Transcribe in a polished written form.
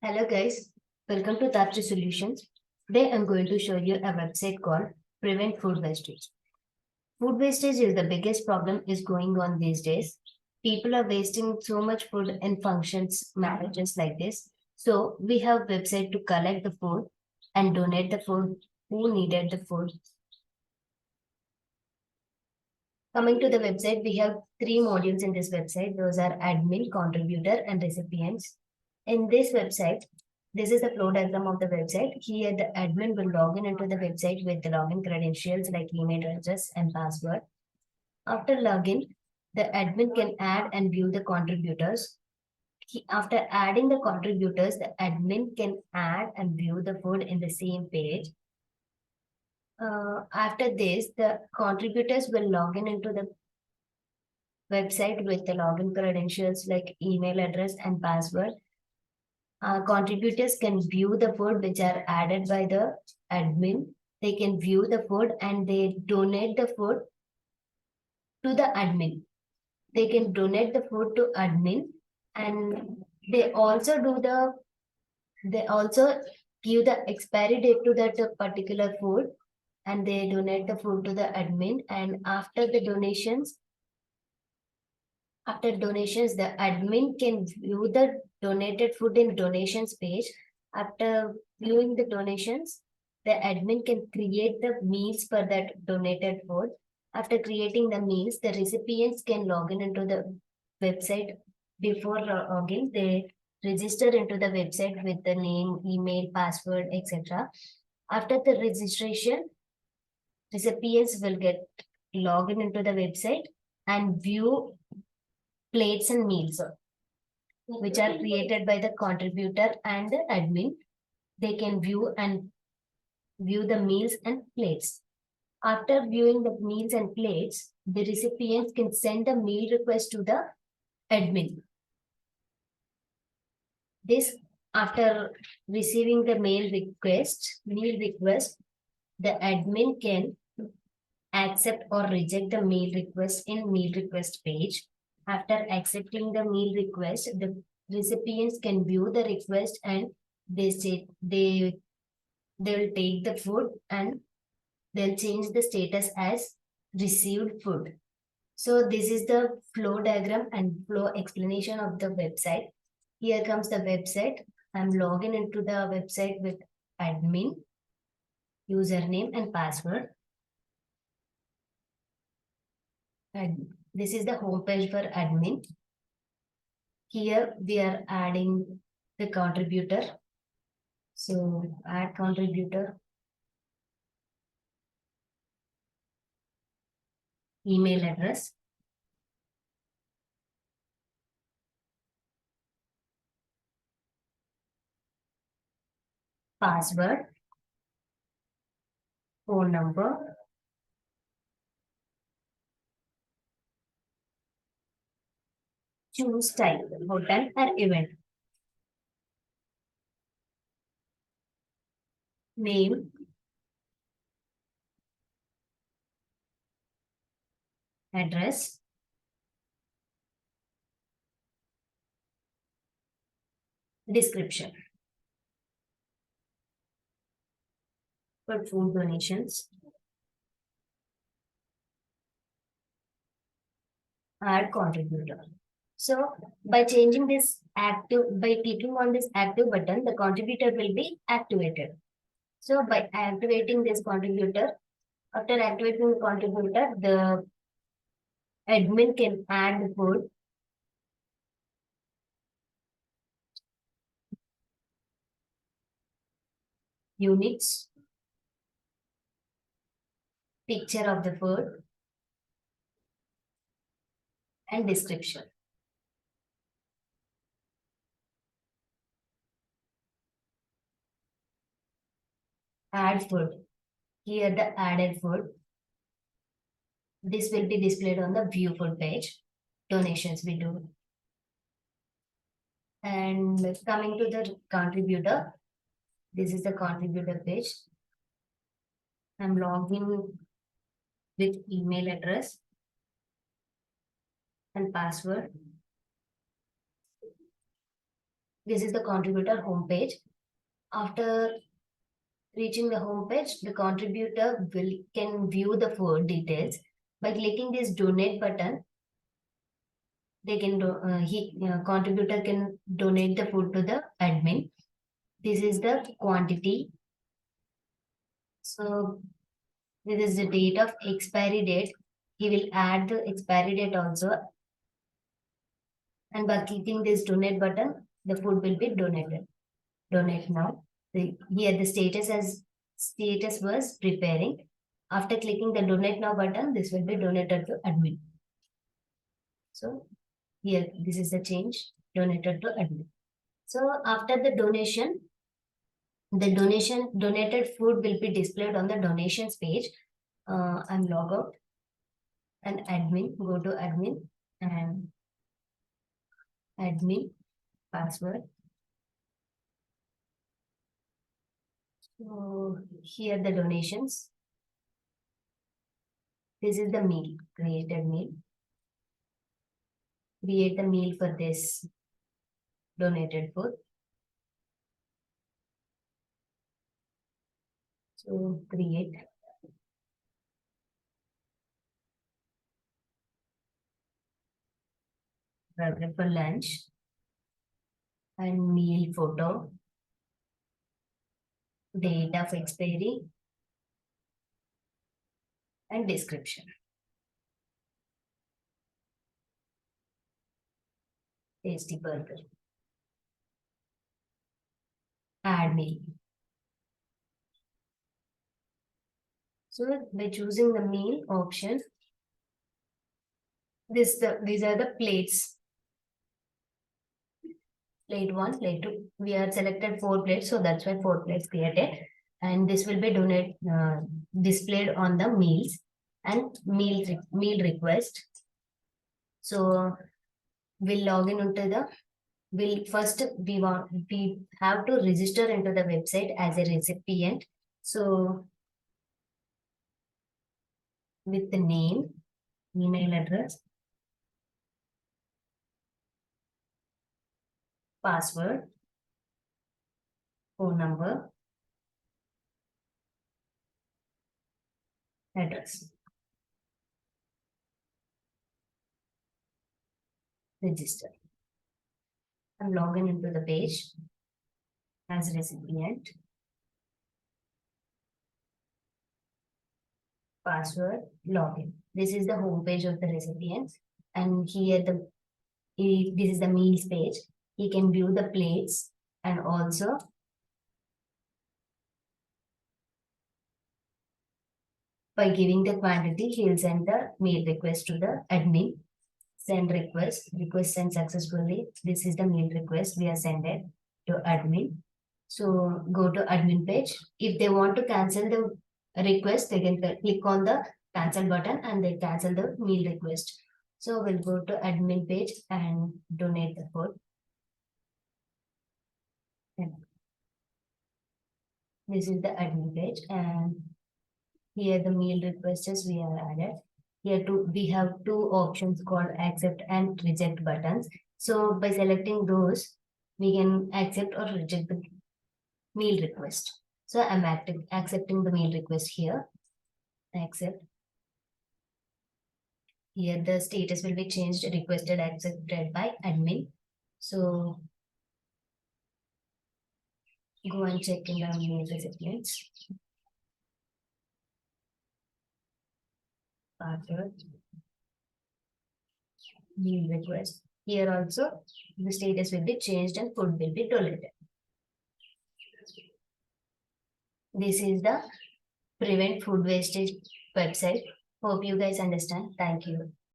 Hello guys, welcome to Dhaatri Solutions. Today I'm going to show you a website called Prevent Food Wastage. Food wastage is the biggest problem is going on these days. People are wasting so much food in functions, marriages like this. So we have website to collect the food and donate the food who needed the food. Coming to the website, we have three modules in this website. Those are admin, contributor, and recipients. In this website, this is the flow diagram of the website. Here, the admin will log in into the website with the login credentials like email address and password. After login, the admin can add and view the contributors. After adding the contributors, the admin can add and view the food in the same page. After this, the contributors will log in into the website with the login credentials like email address and password. Contributors can view the food which are added by the admin. They can view the food and they donate the food to the admin. They can donate the food to admin, and they also give the expiry date to that particular food, and they donate the food to the admin. And after donations, the admin can view the donated food in donations page. After viewing the donations, the admin can create the meals for that donated food. After creating the meals, the recipients can log in into the website. Before login, they register into the website with the name, email, password, etc. After the registration, recipients will get login into the website and view plates and meals, which are created by the contributor and the admin. They can view the meals and plates. After viewing the meals and plates, the recipients can send a meal request to the admin. This, after receiving the meal request, the admin can accept or reject the meal request in meal request page. After accepting the meal request, the recipients can view the request and they will take the food and they'll change the status as received food. So this is the flow diagram and flow explanation of the website. Here comes the website. I'm logging into the website with admin, username and password. And this is the home page for admin. Here we are adding the contributor. So add contributor, email address, password, phone number, choose type, hotel or event, name, address, description. For food donations, add contributor. So by changing this active, by clicking on this active button, the contributor will be activated. So by activating this contributor, after activating the contributor, the admin can add the food. Units, picture of the food, and description. Add food. Here the added food. This will be displayed on the view food page. Donations we do. And coming to the contributor, this is the contributor page. I'm logging with email address and password. This is the contributor homepage. After reaching the homepage, the contributor can view the food details by clicking this donate button. They can contributor can donate the food to the admin. This is the quantity. So this is the date of expiry date. He will add the expiry date also. And by clicking this donate button, the food will be donated. Donate now. Here the status was preparing. After clicking the donate now button, this will be donated to admin. So here, this is the change donated to admin. So after the donation, donated food will be displayed on the donations page. I'm log out and admin, go to admin and admin password. So here the donations. This is the meal, created meal. Create the meal for this donated food. So create. Program for lunch and meal photo. Date of expiry and description. Tasty burger. Add meal. So by choosing the meal option, these are the plates. Plate 1, plate 2. We are selected 4 plates, so that's why 4 plates created. And this will be displayed on the meals and meal request. So we'll log in into the. We have to register into the website as a recipient. So with the name, email address, password, phone number, address. Register. And log in into the page as recipient. Password, login. This is the home page of the recipients. And here this is the meals page. He can view the plates and also by giving the quantity, he will send the meal request to the admin. Send request sent successfully. This is the meal request we are sent it to admin. So go to admin page. If they want to cancel the request, they can click on the cancel button and they cancel the meal request. So we'll go to admin page and donate the food. This is the admin page and here the meal requests we are added. Here we have 2 options called accept and reject buttons. So by selecting those, we can accept or reject the meal request. So I'm accepting the meal request here. Accept. Here the status will be changed, requested, accepted by admin. So go and check in the meal recipients. Password. Meal request. Here also the status will be changed and food will be donated. This is the Prevent Food Wastage website. Hope you guys understand. Thank you.